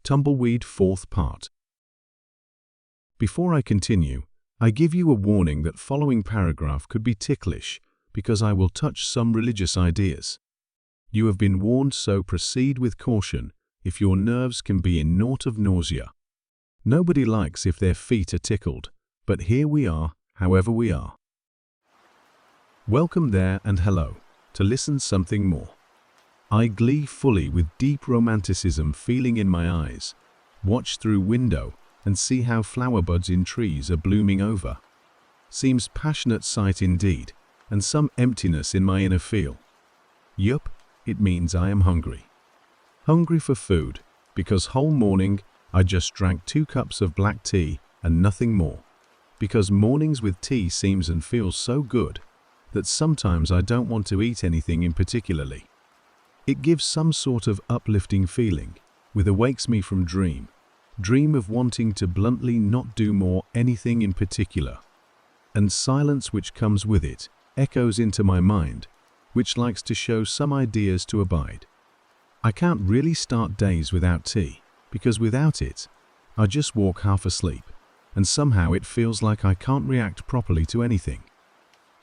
Tumbleweed fourth part. Before I continue, I give you a warning that following paragraph could be ticklish because I will touch some religious ideas. You have been warned, so proceed with caution if your nerves can be in naught of nausea. Nobody likes if their feet are tickled, but here we are, however we are. Welcome there and hello, to listen something more. I glee fully with deep romanticism feeling in my eyes, watch through window and see how flower buds in trees are blooming over. Seems passionate sight indeed, and some emptiness in my inner feel. Yup, it means I am hungry. Hungry for food, because whole morning I just drank 2 cups of black tea and nothing more. Because mornings with tea seems and feels so good that sometimes I don't want to eat anything in particularly. It gives some sort of uplifting feeling, with awakes me from dream of wanting to bluntly not do more anything in particular. And silence which comes with it echoes into my mind, which likes to show some ideas to abide. I can't really start days without tea, because without it, I just walk half asleep, and somehow it feels like I can't react properly to anything.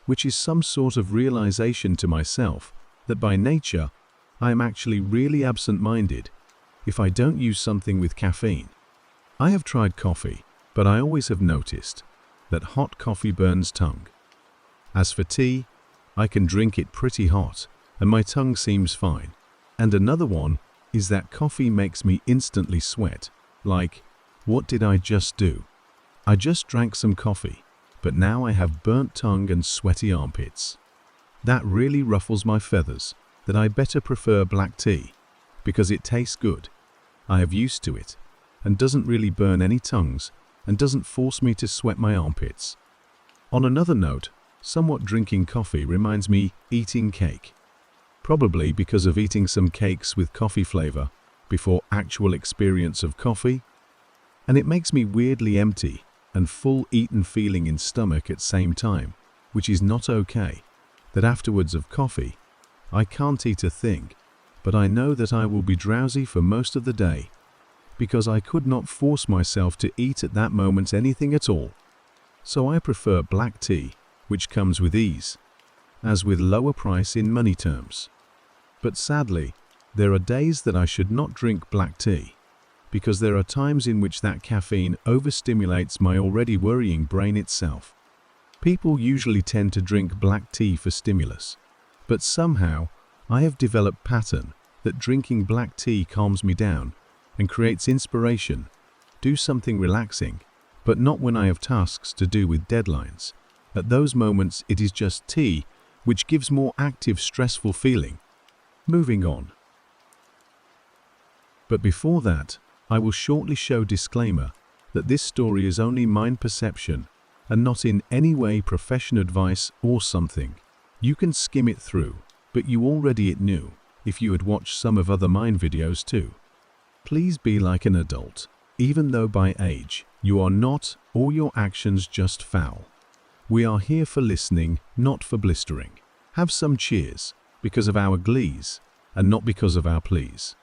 Which is some sort of realization to myself that by nature, I am actually really absent-minded if I don't use something with caffeine. I have tried coffee, but I always have noticed that hot coffee burns tongue. As for tea, I can drink it pretty hot and my tongue seems fine. And another one is that coffee makes me instantly sweat. Like, what did I just do? I just drank some coffee, but now I have burnt tongue and sweaty armpits. That really ruffles my feathers that I better prefer black tea because it tastes good. I have used to it and doesn't really burn any tongues and doesn't force me to sweat my armpits. On another note, somewhat drinking coffee reminds me eating cake. Probably because of eating some cakes with coffee flavor before actual experience of coffee. And it makes me weirdly empty and full eaten feeling in stomach at same time, which is not okay. That afterwards of coffee, I can't eat a thing, but I know that I will be drowsy for most of the day because I could not force myself to eat at that moment anything at all. So I prefer black tea, which comes with ease, as with lower price in money terms. But sadly, there are days that I should not drink black tea, because there are times in which that caffeine overstimulates my already worrying brain itself. People usually tend to drink black tea for stimulus, but somehow I have developed pattern that drinking black tea calms me down and creates inspiration, do something relaxing, but not when I have tasks to do with deadlines. At those moments it is just tea, which gives more active, stressful feeling. Moving on. But before that, I will shortly show disclaimer that this story is only mind perception and not in any way profession advice or something. You can skim it through, but you already it knew if you had watched some of other mine videos too. Please be like an adult, even though by age you are not or your actions just foul. We are here for listening, not for blistering. Have some cheers because of our glees and not because of our pleas.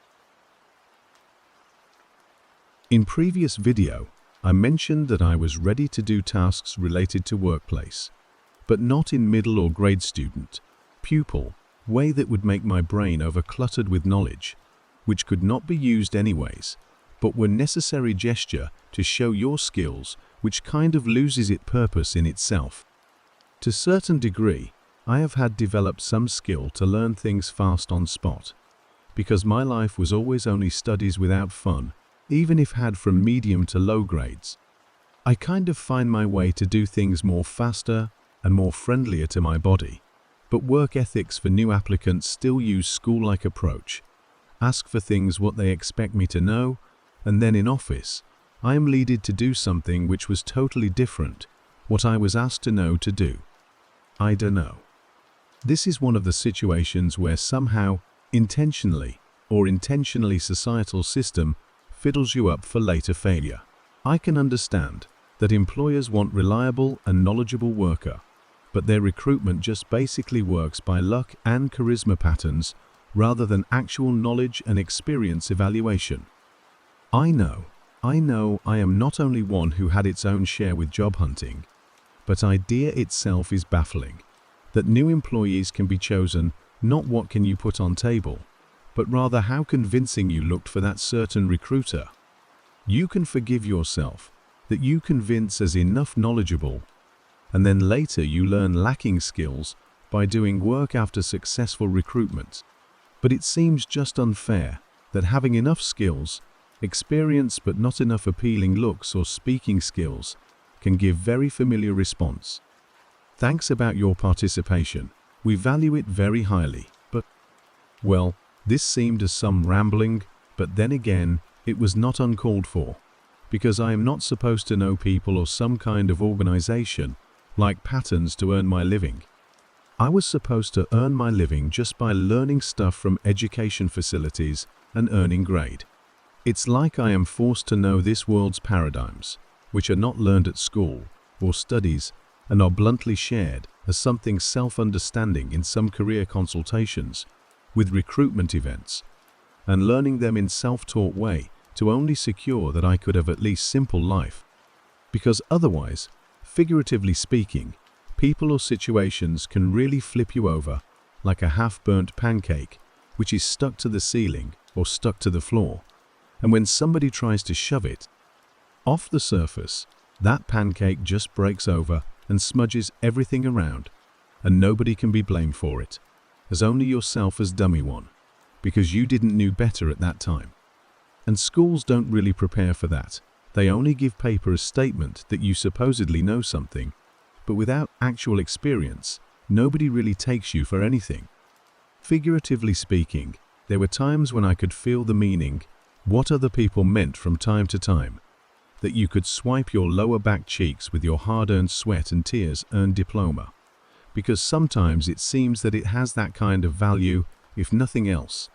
In previous video, I mentioned that I was ready to do tasks related to workplace, but not in middle or grade student, pupil, way that would make my brain overcluttered with knowledge, which could not be used anyways, but were necessary gesture to show your skills, which kind of loses its purpose in itself. To certain degree, I have had developed some skill to learn things fast on spot, because my life was always only studies without fun, even if had from medium to low grades. I kind of find my way to do things more faster and more friendlier to my body, but work ethics for new applicants still use school-like approach. Ask for things what they expect me to know, and then in office, I am leaded to do something which was totally different, what I was asked to know to do. I don't know. This is one of the situations where somehow, intentionally societal system fiddles you up for later failure. I can understand that employers want reliable and knowledgeable worker, but their recruitment just basically works by luck and charisma patterns rather than actual knowledge and experience evaluation. I know I am not only one who had its own share with job hunting, but idea itself is baffling. That new employees can be chosen not what can you put on table, but rather how convincing you looked for that certain recruiter. You can forgive yourself, that you convince as enough knowledgeable, and then later you learn lacking skills by doing work after successful recruitment. But it seems just unfair that having enough skills, experience but not enough appealing looks or speaking skills can give very familiar response. Thanks about your participation. We value it very highly, but, well, this seemed as some rambling, but then again, it was not uncalled for, because I am not supposed to know people or some kind of organization like patterns to earn my living. I was supposed to earn my living just by learning stuff from education facilities and earning grade. It's like I am forced to know this world's paradigms, which are not learned at school or studies and are bluntly shared as something self-understanding in some career consultations, with recruitment events, and learning them in self-taught way to only secure that I could have at least simple life. Because otherwise, figuratively speaking, people or situations can really flip you over like a half-burnt pancake which is stuck to the ceiling or stuck to the floor, and when somebody tries to shove it off the surface, that pancake just breaks over and smudges everything around, and nobody can be blamed for it, as only yourself as dummy one, because you didn't know better at that time. And schools don't really prepare for that. They only give paper as statement that you supposedly know something, but without actual experience, nobody really takes you for anything. Figuratively speaking, there were times when I could feel the meaning, what other people meant from time to time, that you could swipe your lower back cheeks with your hard-earned sweat and tears-earned diploma, because sometimes it seems that it has that kind of value, if nothing else.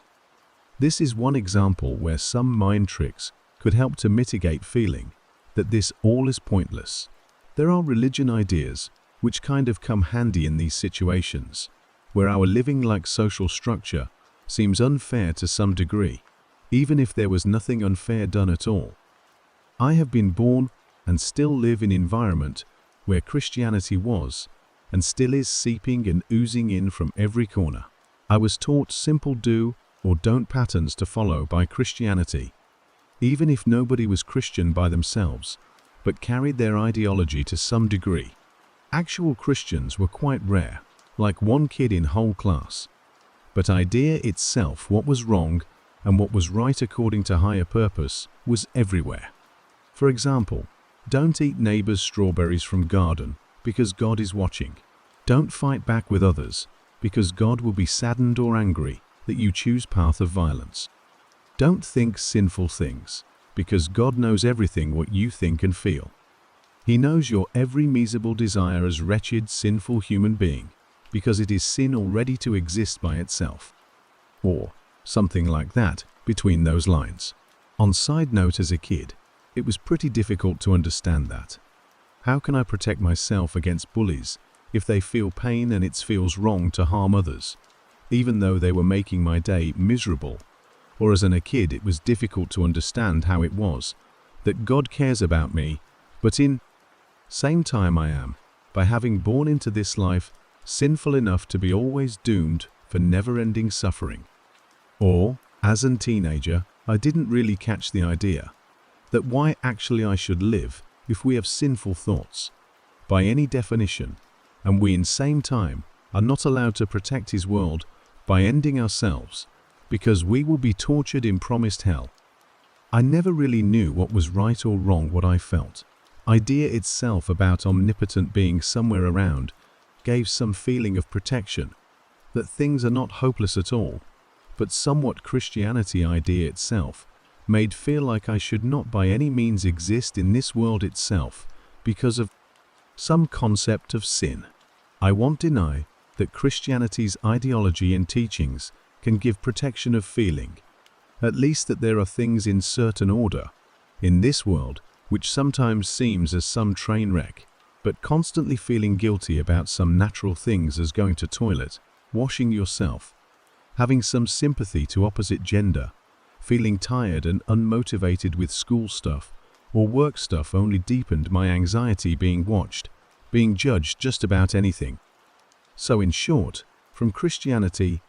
This is one example where some mind tricks could help to mitigate feeling that this all is pointless. There are religion ideas which kind of come handy in these situations, where our living like social structure seems unfair to some degree, even if there was nothing unfair done at all. I have been born and still live in an environment where Christianity was and still is seeping and oozing in from every corner. I was taught simple do or don't patterns to follow by Christianity, even if nobody was Christian by themselves, but carried their ideology to some degree. Actual Christians were quite rare, like one kid in whole class. But idea itself, what was wrong and what was right according to higher purpose, was everywhere. For example, don't eat neighbor's strawberries from garden because God is watching. Don't fight back with others because God will be saddened or angry that you choose path of violence. Don't think sinful things because God knows everything what you think and feel. He knows your every miserable desire as wretched, sinful human being because it is sin already to exist by itself. Or something like that between those lines. On side note, as a kid, it was pretty difficult to understand that. How can I protect myself against bullies if they feel pain and it feels wrong to harm others, even though they were making my day miserable? Or as a kid, it was difficult to understand how it was that God cares about me, but in same time I am, by having born into this life, sinful enough to be always doomed for never-ending suffering. Or, as a teenager, I didn't really catch the idea that why actually I should live if we have sinful thoughts, by any definition, and we in same time are not allowed to protect His world by ending ourselves, because we will be tortured in promised hell. I never really knew what was right or wrong, what I felt. Idea itself about omnipotent being somewhere around gave some feeling of protection, that things are not hopeless at all, but somewhat Christianity idea itself made feel like I should not by any means exist in this world itself because of some concept of sin. I won't deny that Christianity's ideology and teachings can give protection of feeling, at least that there are things in certain order in this world which sometimes seems as some train wreck, but constantly feeling guilty about some natural things as going to toilet, washing yourself, having some sympathy to opposite gender, feeling tired and unmotivated with school stuff or work stuff only deepened my anxiety being watched, being judged just about anything. So in short, from Christianity,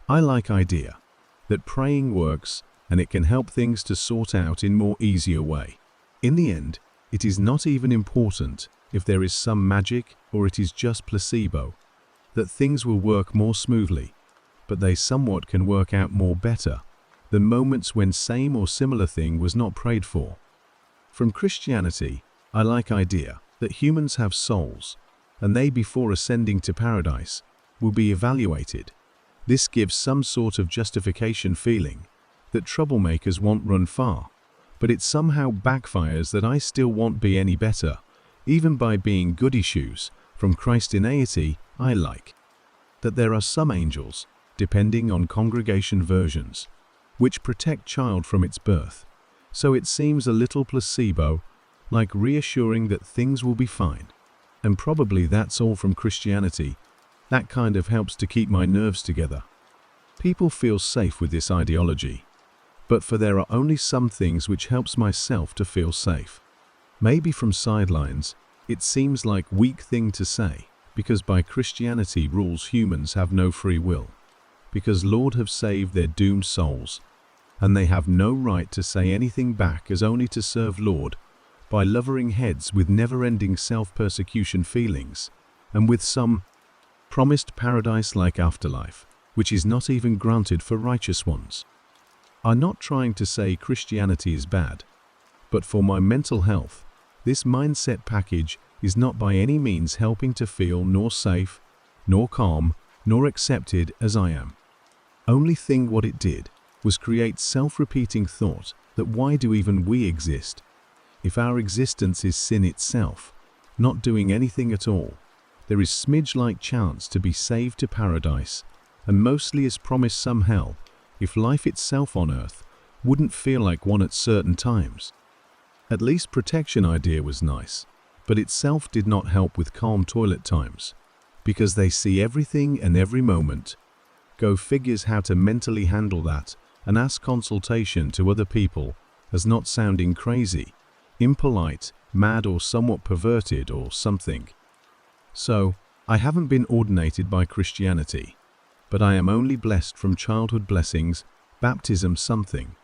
I like idea that praying works and it can help things to sort out in more easier way. In the end, it is not even important if there is some magic or it is just placebo, that things will work more smoothly, but they somewhat can work out more better than moments when same or similar thing was not prayed for. From Christianity, I like idea that humans have souls, and they before ascending to paradise will be evaluated. This gives some sort of justification feeling that troublemakers won't run far, but it somehow backfires that I still won't be any better, even by being goody shoes. From Christianity, I like that there are some angels, depending on congregation versions, which protect child from its birth. So it seems a little placebo, like reassuring that things will be fine. And probably that's all from Christianity. That kind of helps to keep my nerves together. People feel safe with this ideology, but for there are only some things which helps myself to feel safe. Maybe from sidelines, it seems like weak thing to say, because by Christianity rules humans have no free will, because Lord have saved their doomed souls, and they have no right to say anything back as only to serve Lord by lowering heads with never-ending self-persecution feelings, and with some promised paradise-like afterlife, which is not even granted for righteous ones. I'm not trying to say Christianity is bad, but for my mental health, this mindset package is not by any means helping to feel nor safe, nor calm, nor accepted as I am. Only thing what it did was create self-repeating thought that why do even we exist? If our existence is sin itself, not doing anything at all, there is smidge-like chance to be saved to paradise, and mostly is promised some hell, if life itself on earth wouldn't feel like one at certain times. At least protection idea was nice, but itself did not help with calm toilet times, because they see everything and every moment. Go figures how to mentally handle that and ask consultation to other people as not sounding crazy, impolite, mad or somewhat perverted or something. So, I haven't been ordinated by Christianity, but I am only blessed from childhood blessings, baptism something,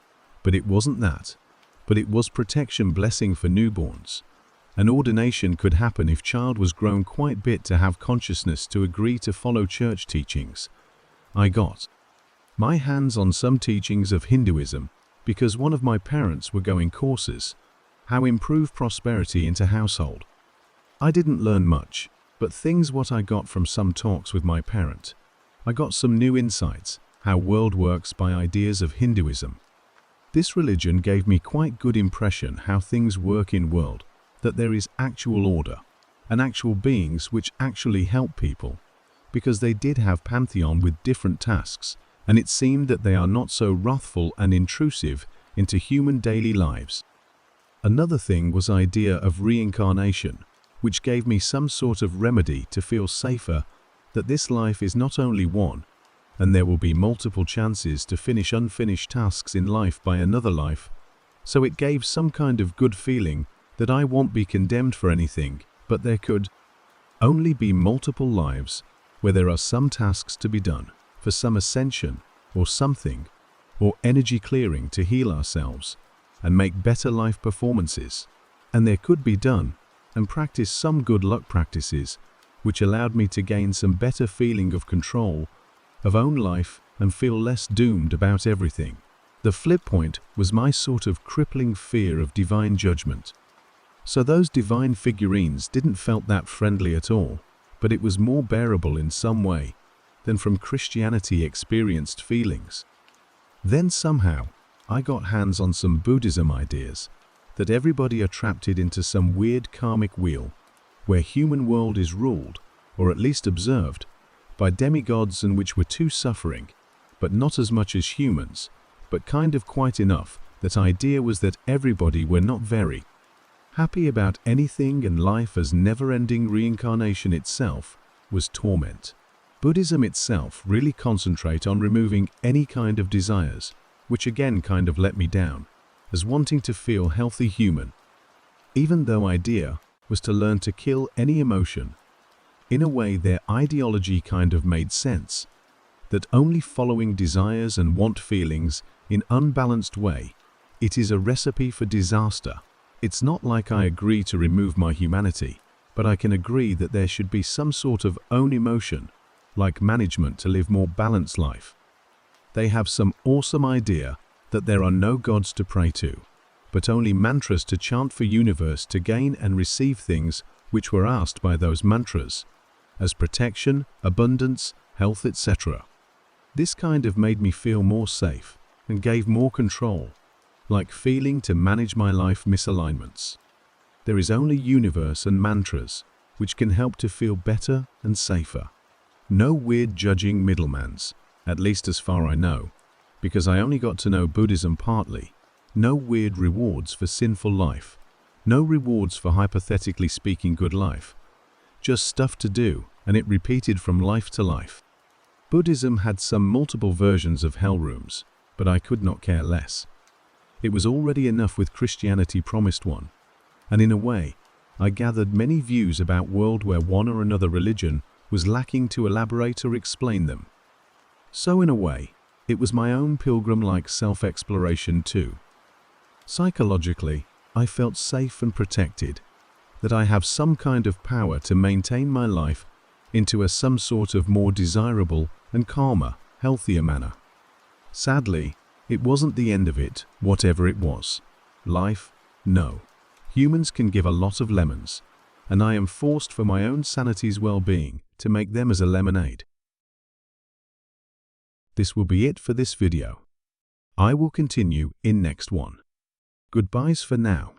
but it wasn't that, but it was protection blessing for newborns. An ordination could happen if child was grown quite bit to have consciousness to agree to follow church teachings. I got my hands on some teachings of Hinduism because one of my parents were going courses, how improve prosperity into household. I didn't learn much, but things what I got from some talks with my parent. I got some new insights, how world works by ideas of Hinduism. This religion gave me quite good impression how things work in world, that there is actual order, and actual beings which actually help people, because they did have pantheon with different tasks, and it seemed that they are not so wrathful and intrusive into human daily lives. Another thing was idea of reincarnation, which gave me some sort of remedy to feel safer, that this life is not only one, and there will be multiple chances to finish unfinished tasks in life by another life, so it gave some kind of good feeling that I won't be condemned for anything, but there could only be multiple lives where there are some tasks to be done for some ascension or something, or energy clearing to heal ourselves and make better life performances, and there could be done and practice some good luck practices which allowed me to gain some better feeling of control of own life and feel less doomed about everything. The flip point was my sort of crippling fear of divine judgment. So those divine figurines didn't felt that friendly at all, but it was more bearable in some way than from Christianity experienced feelings. Then somehow, I got hands on some Buddhism ideas, that everybody are trapped into some weird karmic wheel, where human world is ruled, or at least observed, by demigods and which were too suffering, but not as much as humans, but kind of quite enough. That idea was that everybody were not very happy about anything, and life as never-ending reincarnation itself was torment. Buddhism itself really concentrate on removing any kind of desires, which again kind of let me down, as wanting to feel healthy human. Even though idea was to learn to kill any emotion. In a way, their ideology kind of made sense, that only following desires and want feelings in unbalanced way, it is a recipe for disaster. It's not like I agree to remove my humanity, but I can agree that there should be some sort of own emotion, like management to live more balanced life. They have some awesome idea that there are no gods to pray to, but only mantras to chant for universe to gain and receive things which were asked by those mantras, as protection, abundance, health, etc. This kind of made me feel more safe and gave more control, like feeling to manage my life misalignments. There is only universe and mantras which can help to feel better and safer. No weird judging middlemans, at least as far I know, because I only got to know Buddhism partly. No weird rewards for sinful life. No rewards for hypothetically speaking good life. Just stuff to do, and it repeated from life to life. Buddhism had some multiple versions of hell rooms, but I could not care less. It was already enough with Christianity promised one, and in a way, I gathered many views about world where one or another religion was lacking to elaborate or explain them. So in a way, it was my own pilgrim-like self-exploration too. Psychologically, I felt safe and protected, that I have some kind of power to maintain my life into some sort of more desirable and calmer, healthier manner. Sadly, it wasn't the end of it, whatever it was. Life? No. Humans can give a lot of lemons, and I am forced for my own sanity's well-being to make them as a lemonade. This will be it for this video. I will continue in next one. Goodbyes for now.